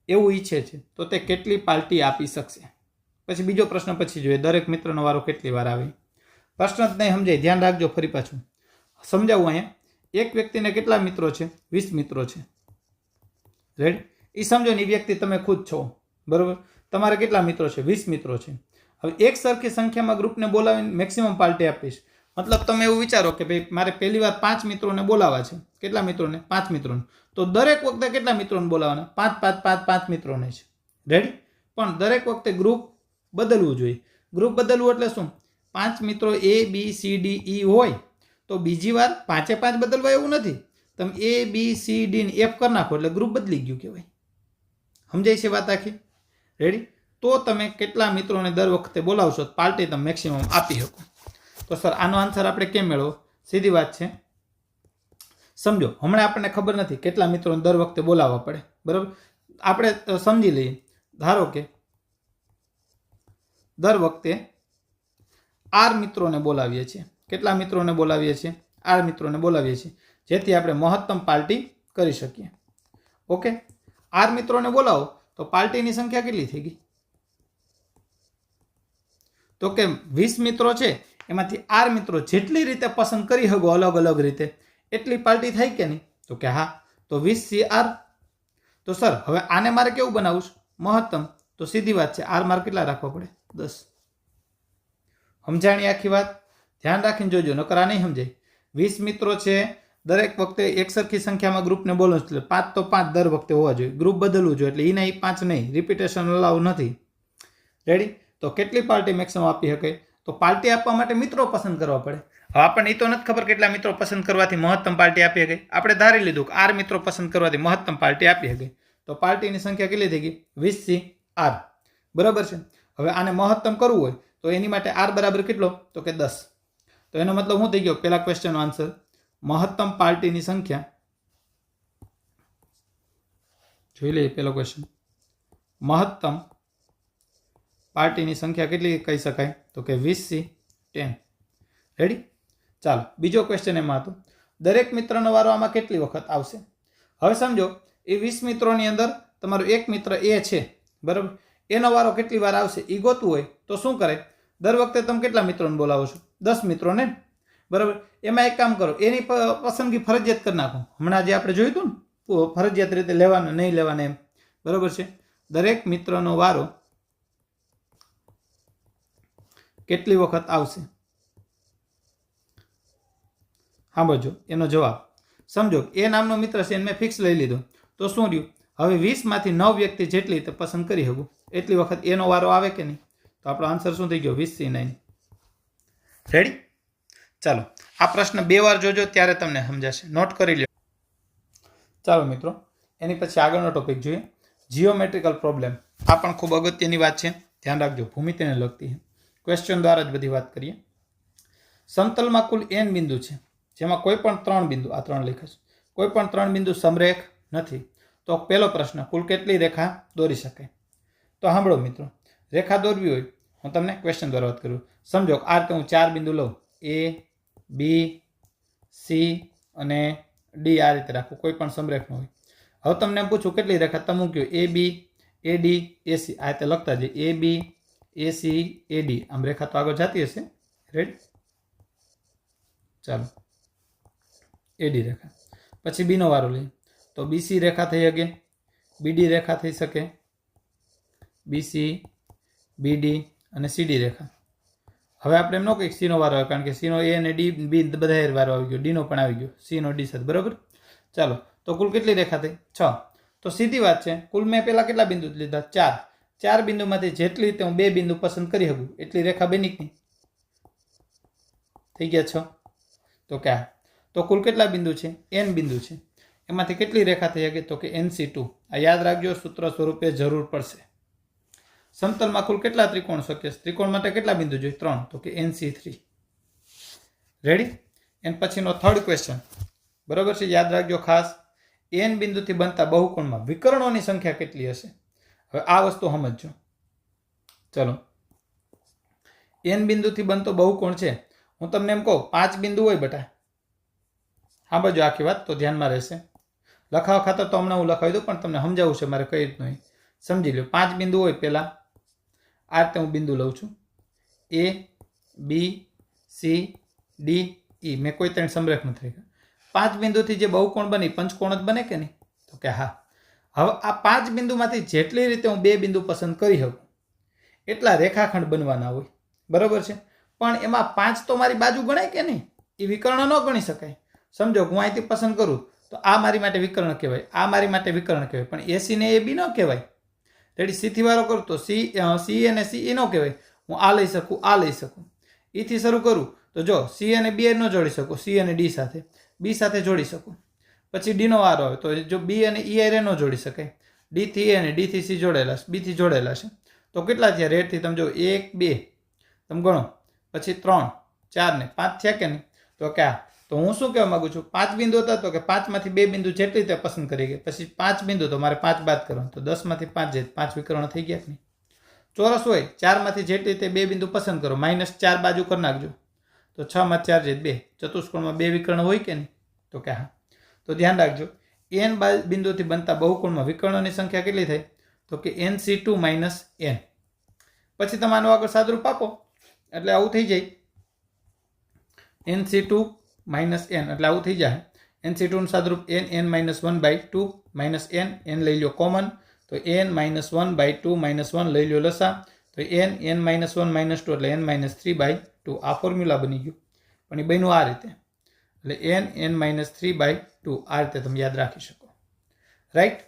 એવું ઈચ્છે છે, તો તે કેટલી પાર્ટી આપી શકશે? પછી બીજો પ્રશ્ન પછી જોઈએ, દરેક મિત્રનો વારો કેટલી વાર આવે? પ્રશ્ન જ નહીં સમજાય, ધ્યાન રાખજો. ફરી પાછું સમજાવું. અહીંયા એક વ્યક્તિને કેટલા મિત્રો છે? 20 મિત્રો છે. રેડી? એ સમજો ને, એ વ્યક્તિ તમે ખુદ છો. બરોબર? તમારે કેટલા મિત્રો છે? 20 મિત્રો છે. હવે એક સરખી સંખ્યામાં ગ્રુપને બોલાવીને મેક્સિમમ પાર્ટી આપીશ. મતલબ તમે એવું વિચારો કે ભાઈ મારે પહેલી વાર 5 મિત્રોને બોલાવવા છે. કેટલા મિત્રોને? 5 મિત્રોને. તો દરેક વખતે કેટલા મિત્રોને બોલાવવાના? 5 મિત્રોને છે. રેડી? પણ દરેક વખતે ગ્રુપ બદલવું જોઈએ. ગ્રુપ બદલવું એટલે શું? 5 મિત્રો A, B, C, D, E હોય તો બીજી વાર 5 બદલવા એવું નથી. તમે A, B, C, D ને F કરી નાખો એટલે ગ્રુપ બદલી ગયું કહેવાય. સમજાય છે વાત આખી? રેડી? તો તમે કેટલા મિત્રોને દર વખતે બોલાવશો પાર્ટી તમે મેક્સિમમ આપી શકો. તો સર આનો આન્સર આપણે કેમ મેળવો? સીધી વાત છે. સમજો, હમણાં આપણને ખબર નથી કેટલા મિત્રોને દર વખતે બોલાવવા પડે. બરાબર? આપણે સમજી લઈએ. ધારો કે દર વખતે R મિત્રોને બોલાવીએ છીએ. કેટલા મિત્રોને બોલાવીએ છીએ? R મિત્રોને બોલાવીએ છીએ, જેથી આપણે મહત્તમ પાર્ટી કરી શકીએ. ઓકે, R મિત્રોને બોલાવો તો પાર્ટીની સંખ્યા કેટલી થઈ ગઈ? તો કે 20 મિત્રો છે, એમાંથી R મિત્રો જેટલી રીતે પસંદ કરી શકો અલગ અલગ રીતે, એટલી પાર્ટી થાય કે નહીં? તો કે હા. તો 20 CR. તો સર હવે આને મારે કેવું બનાવવું છે? મહત્તમ. તો સીધી વાત છે, આર મારે કેટલા રાખવા પડે? 10. સમજાણી આખી વાત? ધ્યાન રાખીને જોજો, નકર આ નહીં સમજાય. 20 મિત્રો છે, દરેક વખતે એક સરખી સંખ્યામાં ગ્રુપને બોલો, એટલે 5 તો 5 દર વખતે હોવા જોઈએ. ગ્રુપ બદલવું જોઈએ, એટલે એના 5 નહીં, રિપીટેશન અલાઉ નથી. રેડી? તો કેટલી પાર્ટી મેક્સિમમ આપી શકે? તો પાર્ટી આપવા માટે મિત્રો પસંદ કરવા પડે. હવે આપણને એ તો નથી ખબર કેટલા મિત્રો પસંદ કરવાથી મહત્તમ પાર્ટી આપી શકે. આપણે ધારી લીધું કે આર મિત્રો પસંદ કરવાથી મહત્તમ પાર્ટી આપી શકે. તો પાર્ટીની સંખ્યા કેટલી થઈ ગઈ? 20 CR. બરાબર છે. હવે આને મહત્તમ કરવું હોય તો એની માટે આર બરાબર કેટલો? તો કે 10. તો એનો મતલબ શું થઈ ગયો? પેલા ક્વેશ્ચનનો આન્સર, મહત્તમ પાર્ટીની સંખ્યા. જોઈ લઈએ પેલો ક્વેશ્ચન. મહત્તમ પાર્ટીની સંખ્યા કેટલી કહી શકાય? તો કે 20C10. રેડી? ચાલો, બીજો ક્વેશ્ચન એમાં હતો, દરેક મિત્રનો વારો આમાં કેટલી વખત આવશે? હવે સમજો, એ 20 મિત્રોની અંદર તમારો એક મિત્ર એ છે, બરાબર? એનો વારો કેટલી વાર આવશે એ ગોતવું હોય તો શું કરે? દર વખતે તમે કેટલા મિત્રોને બોલાવો છો? 10 મિત્રોને, બરાબર? એમાં એક કામ કરો, એની પસંદગી ફરજિયાત કરી નાખો. હમણાં જે આપણે જોયું હતું ને, ફરજિયાત રીતે લેવાના નહીં લેવાના એમ, બરાબર છે? દરેક મિત્રનો વારો કેટલી વખત આવશે? સાંભળજો એનો જવાબ. સમજો, એ નામનો મિત્ર છે, એને મેં ફિક્સ લઈ લીધો. તો શું રહ્યું? હવે 20માંથી 9 વ્યક્તિ જેટલી તે પસંદ કરી શકું એટલી વખત એનો વારો આવે કે નહીં? તો આપણો આન્સર શું થઈ ગયો? 20C9. રેડી? ચાલો, આ પ્રશ્ન 2 વાર જોજો, ત્યારે તમને સમજાશે. નોટ કરી લો. ચાલો મિત્રો, એની પછી આગળનો ટોપિક જોઈએ, જીઓમેટ્રિકલ પ્રોબ્લેમ. આ પણ ખૂબ અગત્યની વાત છે, ધ્યાન રાખજો, ભૂમિતિને લગતી છે. ક્વેશ્ચન દ્વારા જ બધી વાત કરીએ. સમતલમાં કુલ n બિંદુ છે, જેમાં કોઈ પણ 3 બિંદુ, આ 3 લખ્યા છે, કોઈ પણ 3 બિંદુ સમરેખ નથી. તો પહેલો પ્રશ્ન, કુલ કેટલી રેખા દોરી શકાય? તો સાંભળો મિત્રો, રેખા દોરવી હોય, હું તમને ક્વેશ્ચન દ્વારા વાત કરું. સમજો, આ રીતે હું 4 બિંદુ લઉં, A, B, C અને D, આ રીતે રાખું, કોઈ પણ સમરેખ ન હોય. હવે તમને એમ પૂછું કેટલી રેખા? તમે મૂક્યો AB, AD, AC, આ રીતે લખતા જઈએ, AB, AC, AD, આમ રેખા તો આગળ જતી હશે. રેડી? ચાલો, AD રેખા. પછી B નો વારો લઈએ, તો BC રેખા થઈ શકે, BD રેખા થઈ શકે, BC, BD અને CD રેખા. હવે આપણે એમ ન કહીએ C નો વારો આવે, કારણ કે C નો A અને D, B બધા વારો આવી ગયો, D નો પણ આવી ગયો, C નો D સાથે, બરાબર? ચાલો, તો કુલ કેટલી રેખા થઈ? 6. તો સીધી વાત છે, કુલ મેં પેલા કેટલા બિંદુ લીધા? 4. 4 બિંદુમાંથી જેટલી રીતે હું 2 બિંદુ પસંદ કરી શકું એટલી રેખા બની કે નહીં? થઈ ગયા 6. તો કે તો કુલ કેટલા બિંદુ છે? n બિંદુ છે. એમાંથી કેટલી રેખા થઈ શકે? તો કે NC2. આ યાદ રાખજો, સૂત્ર સ્વરૂપે જરૂર પડશે. સમતલમાં કુલ કેટલા ત્રિકોણ શક્ય છે? ત્રિકોણ માટે કેટલા બિંદુ જોઈએ? 3. તો કે NC3. રેડી? એન પછીનો થર્ડ ક્વેશ્ચન, બરાબર છે? યાદ રાખજો ખાસ, n બિંદુથી બનતા બહુકોણમાં વિકર્ણોની સંખ્યા કેટલી હશે? હવે આ વસ્તુ સમજજો. ચલો, n બિંદુથી બનતો બહુકોણ છે, હું તમને એમ કહું 5 બિંદુ હોય બેટા, સાંભળજો આખી વાત તો ધ્યાનમાં રહેશે. લખાવા ખાતર તો હમણાં હું લખાવી દઉં, પણ તમને સમજાવવું છે મારે કઈ રીતનું સમજી લો. 5 બિંદુ હોય, પહેલા આ રીતે હું બિંદુ લઉં છું, A, B, C, D, E. મેં કોઈ 3 સમરેખ નથી રાખ્યા. 5 બિંદુથી જે બહુકોણ બની, પંચકોણ જ બને કે નહીં? તો કે હા. હવે આ 5 બિંદુમાંથી જેટલી રીતે હું 2 બિંદુ પસંદ કરી શકું એટલા રેખાખંડ બનવાના હોય, બરાબર છે? પણ એમાં 5 તો મારી બાજુ ગણાય કે નહીં? એ વિકર્ણ ન ગણી શકાય. સમજો, હું અહીંથી પસંદ કરું તો આ મારી માટે વિકર્ણ કહેવાય, આ મારી માટે વિકર્ણ કહેવાય, પણ AC ને AB ન કહેવાય. રેડી? C થી વારો કરું તો C અને CE ન કહેવાય. હું આ લઈ શકું, આ લઈ શકું. E થી શરૂ કરું તો જો C અને B ન જોડી શકું, C અને D સાથે, B સાથે જોડી શકું. પછી D નો વારો આવે તો જો B અને E ન જોડી શકાય, D થી A અને D થી C જોડેલા, B થી જોડેલા છે. તો કેટલા થયા? રેડથી તમે જો 1, 2, તમે ગણો, પછી 3, 4 ને 5 થયા કે નહીં? તો ક્યાં? તો હું શું કહેવા માંગુ છું? 5 બિંદુ હતા તો કે 5 માંથી 2 બિંદુ જેટલી તે પસંદ કરી ગયા, પછી 5 બિંદુ તો મારે 5 બાદ કરવાનું, તો 10 માંથી 5 જાય, 5 વિકર્ણ થઈ ગયા કે નહીં? ચોરસ હોય, 4 માંથી જેટલી તે 2 બિંદુ પસંદ કરો, -4 બાજુ કરી નાખજો, તો 6 માં 4 જાય 2. ચતુષ્કોણમાં 2 વિકર્ણ હોય કે નહીં? તો કે હા. તો ધ્યાન રાખજો, n બિંદુથી બનતા બહુકોણમાં વિકર્ણોની સંખ્યા કેટલી થાય? તો કે NC2 - n. પછી તમે આનું આગળ સાદુરૂપ આપો એટલે આવું થઈ જાય, NC2 - n એટલે આવું થઈ જાય. NC2 નું સાદુરૂપ n(n-1/2 n લઈ લો કોમન તો n-1/2 લઈ લો લસા તો n(n-1 - 2) એટલે n-3/2 આ ફોર્મ્યુલા બની ગયું પણ એ બન્યું આ રીતે એટલે n(n-3/2) આ રીતે તમે યાદ રાખી શકો રાઈટ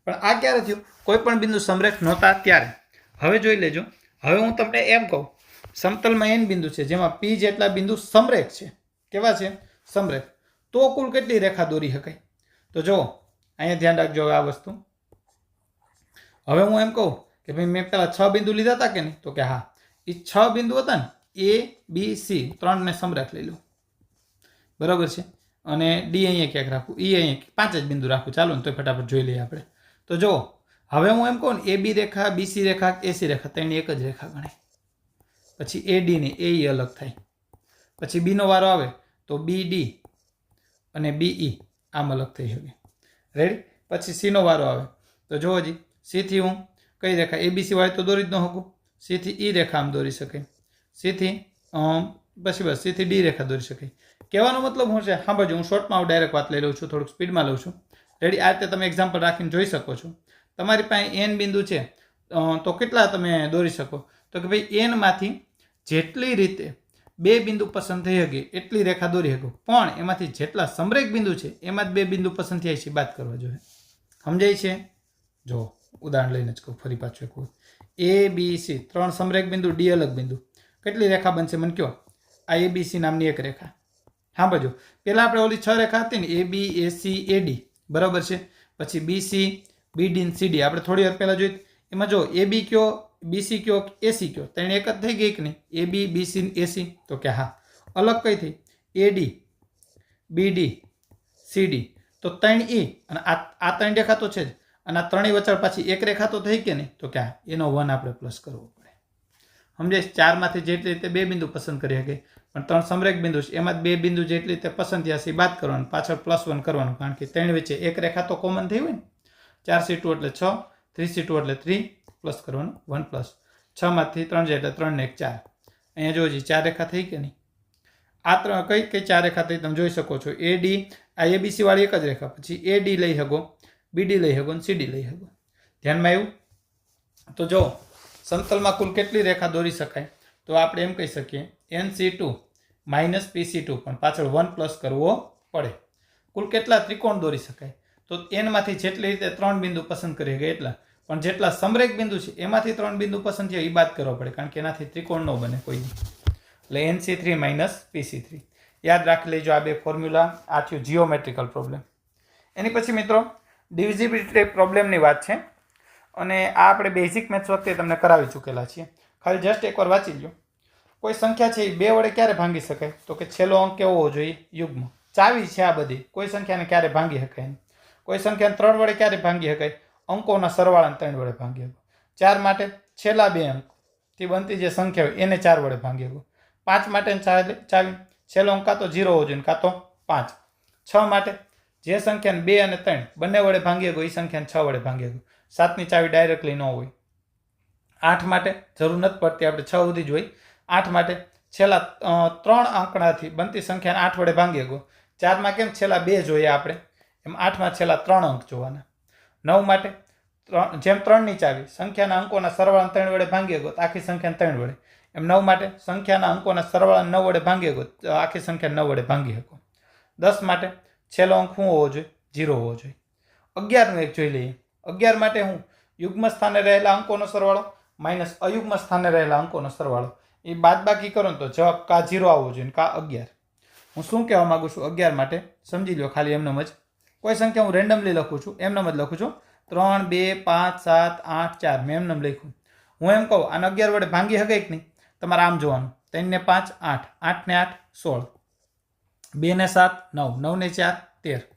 પણ આ ક્યારે થયું કોઈ પણ બિંદુ સમરેખ નહોતા ત્યારે હવે જોઈ લેજો હવે હું તમને એમ કહું સમતલમાં n બિંદુ છે જેમાં p જેટલા બિંદુ સમરેખ છે કેવા છે સમરેખ તો કુલ કેટલી રેખા દોરી શકાય તો જો અહીંયા ધ્યાન રાખજો આ વસ્તુ હવે હું એમ કહું કે ભાઈ મેં પેલા 6 બિંદુ લીધા હતા કે નહીં તો કે હા એ 6 બિંદુ હતા ને a b c ત્રણને સમરેખ લઈ લો બરાબર છે અને ડી અહીંયા ક્યાંક રાખું એ અહીંયા 5 જ બિંદુ રાખું ચાલો ને તો ફટાફટ જોઈ લઈએ આપણે તો જો હવે હું એમ કહું ને એ બી રેખા બીસી રેખા એસી રેખા ત્રણની એક જ રેખા ગણાય પછી એ ડી ને એ અલગ થાય પછી બી નો વારો આવે તો બી ડી અને બી ઈ આમ અલગ થઈ શકે રેડી પછી સી નો વારો આવે તો જો હજી સી થી હું કઈ રેખા એબીસી વાળી તો દોરી જ ન શકું સી થી ઈ રેખા આમ દોરી શકાય સી થી પછી બસ સી થી ડી રેખા દોરી શકાય કહેવાનો મતલબ શું છે હા બાજુ હું શોર્ટમાં હું ડાયરેક્ટ વાત લઈ લઉં છું થોડુંક સ્પીડમાં લઉં છું રેડી આ રીતે તમે એક્ઝામ્પલ રાખીને જોઈ શકો છો તમારી પાસે n બિંદુ છે તો કેટલા તમે દોરી શકો તો કે ભાઈ n માંથી જેટલી રીતે બે બિંદુ પસંદ થઈ શકે એટલી રેખા દોરી શકો પણ એમાંથી જેટલા સમરેખ બિંદુ છે એમાં જ બે બિંદુ પસંદ થયા છે બાદ કરવા જોઈએ સમજાય છે જો ઉદાહરણ લઈને જ કહું ફરી પાછું એક એ બી સી ત્રણ સમરેખ બિંદુ ડી અલગ બિંદુ કેટલી રેખા બનશે મને કહો આ એ બી સી નામની એક રેખા હા બાજુ પહેલાં આપણે ઓલી 6 રેખા હતી ને એ બી એ સી એ ડી બરાબર છે પછી B C B D C D આપણે થોડી વાર પહેલાં જોઈ એમાં જો એ બી કયો બીસી કયો એસી કયો ત્રણ એક જ થઈ ગઈ કે નહીં એ બી બીસી એસી તો કે હા અલગ કઈ થઈ A D B D C D તો 3 ઈ અને આ ત્રણ રેખા તો છે જ અને આ ત્રણેય વચ્ચે પાછી એક રેખા તો થઈ કે નહીં તો કે હા એનો 1 આપણે પ્લસ કરવો પડે સમજાય 4 માંથી જેટલી રીતે બે બિંદુ પસંદ કરી શકે પણ ત્રણ સમરેખ બિંદુ છે એમાં બે બિંદુ જેટલી રીતે પસંદ થયા છે બાદ કરવાનું પાછળ +1 કરવાનું કારણ કે ત્રણ વચ્ચે એક રેખા તો કોમન થઈ હોય ને 4c2 એટલે 6 3c2 એટલે 3 પ્લસ કરવાનું 1 પ્લસ 6 માંથી 3 જાય એટલે 3 ને 1 4 અહીંયા જોજી 4 રેખા થઈ કે નહીં આ ત્રણ કઈ 4 રેખા થઈ તમે જોઈ શકો છો એ ડી આ એબીસી વાળી એક જ રેખા પછી એ ડી લઈ શકો બીડી લઈ શકો અને સીડી લઈ શકો ધ્યાનમાં આવ્યું તો જો સમતલમાં કુલ કેટલી રેખા દોરી શકાય તો આપણે એમ કહી શકીએ NC2 - PC2 પણ પાછળ 1 પ્લસ કરવો પડે કુલ કેટલા ત્રિકોણ દોરી શકાય તો n માંથી જેટલી રીતે 3 બિંદુ પસંદ કરી શકે એટલા પણ જેટલા સમરેખ બિંદુ છે એમાંથી 3 બિંદુ પસંદ થયા એ બાદ કરવો પડે કારણ કે એનાથી ત્રિકોણ ન બને કોઈ એટલે NC3 - PC3 યાદ રાખી લેજો આ બે ફોર્મ્યુલા આ થયું જીઓમેટ્રિકલ પ્રોબ્લેમ એની પછી મિત્રો ડિવિઝિબિલિટી પ્રોબ્લેમની વાત છે અને આ આપણે બેઝિક મેથ્સ વખતે તમને કરાવી ચૂકેલા છીએ ખાલી જસ્ટ એકવાર વાંચી લો કોઈ સંખ્યા છે એ 2 વડે ક્યારે ભાંગી શકાય તો કે છેલ્લો અંક કેવો હોવો જોઈએ યુગ્મ ચાવી છે આ બધી કોઈ સંખ્યાને ક્યારે ભાંગી શકાય કોઈ સંખ્યાને 3 વડે ક્યારે ભાંગી શકાય અંકોના સરવાળાને 3 વડે ભાંગી શકો 4 માટે છેલ્લા 2 અંકથી બનતી જે સંખ્યા હોય એને 4 વડે ભાંગી શકો 5 માટે ચાવી છેલ્લો અંક કાં તો 0 હોવો જોઈએ કાં તો 5 6 માટે જે સંખ્યાને 2 અને 3 બંને વડે ભાંગી શકો એ સંખ્યાને 6 વડે ભાંગી શકો 7ની ચાવી ડાયરેક્ટલી ન હોય 8 માટે જરૂર નથી પડતી આપણે 6 સુધી જ હોય 8 માટે છેલ્લા 3 આંકડાથી બનતી સંખ્યાને 8 વડે ભાંગી શકો 4માં કેમ છેલ્લા 2 જોઈએ આપણે એમ 8માં છેલ્લા 3 અંક જોવાના 9 માટે જેમ 3ની ચાવી સંખ્યાના અંકોના સરવાળાને 3 વડે ભાંગી શકો તો આખી સંખ્યાને 3 વડે એમ 9 માટે સંખ્યાના અંકોના સરવાળાને 9 વડે ભાંગી શકો તો આખી સંખ્યા 9 વડે ભાંગી શકો 10 માટે છેલ્લો અંક શું હોવો જોઈએ 0 હોવો જોઈએ 11નું એક જોઈ લઈએ 11 માટે હું યુગ્મ સ્થાને રહેલા અંકોનો સરવાળો માઇનસ અયુગ્મ સ્થાને રહેલા અંકોનો સરવાળો એ બાદબાકી કરો ને તો જવાબ કા 0 આવવો જોઈએ કા 11 હું શું કહેવા માંગુ છું 11 માટે સમજી લો ખાલી એમનેમ જ કોઈ સંખ્યા હું રેન્ડમલી લખું છું એમનેમ જ લખું છું 3 2 5 7 8 4 મેં એમનેમ લખ્યું હું એમ કહું આને 11 વડે ભાંગી શકાય કે નહીં તમારે આમ જોવાનું 3 ને 5 8 8 ને 8 16 2 ને 7 9 9 ને 4 13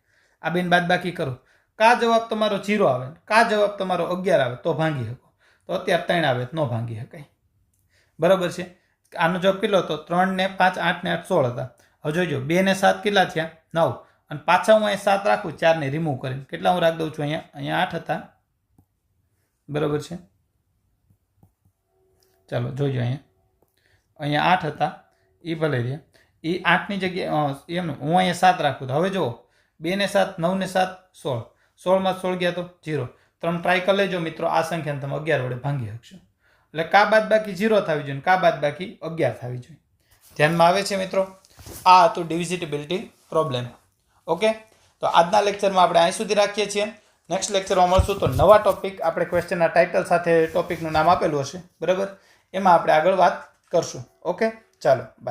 આ બેન બાદબાકી કરો કા જવાબ તમારો 0 આવે કા જવાબ તમારો 11 આવે તો ભાંગી શકો તો અત્યારે 3 આવે તો ન ભાંગી શકાય બરાબર છે આનો જવાબ કેટલો હતો 3 ને 5 8 ને 8 16 હતા હવે જોઈજો 2 ને 7 કેટલા થયા 9 અને પાછા હું અહીંયા 7 રાખું 4 ને રિમૂવ કરીને કેટલા હું રાખી દઉં છું અહીંયા 8 હતા બરાબર છે ચાલો જોઈજો અહીંયા 8 હતા એ ભલે રહ્યા એ 8ની જગ્યાએ એમ હું અહીંયા 7 રાખું તો હવે જો 2 ને 7 9 ને 7 16 16 માં 16 ગયા તો 0 3 ટ્રાય કરી લેજો મિત્રો આ સંખ્યાને તમે 11 વડે ભાંગી શકશો એટલે કા બાદ બાકી 0 થવી જોઈએ કા બાદ બાકી 11 થવી જોઈએ ધ્યાનમાં આવે છે મિત્રો આ હતું ડિવિઝિબિલિટી પ્રોબ્લેમ ઓકે તો આજના લેક્ચરમાં આપણે અહીં સુધી રાખીએ છીએ નેક્સ્ટ લેક્ચરમાં મળશું તો નવા ટોપિક આપણે ક્વેશ્ચનના ટાઇટલ સાથે ટોપિકનું નામ આપેલું હશે બરાબર એમાં આપણે આગળ વાત કરશું ઓકે ચાલો બાય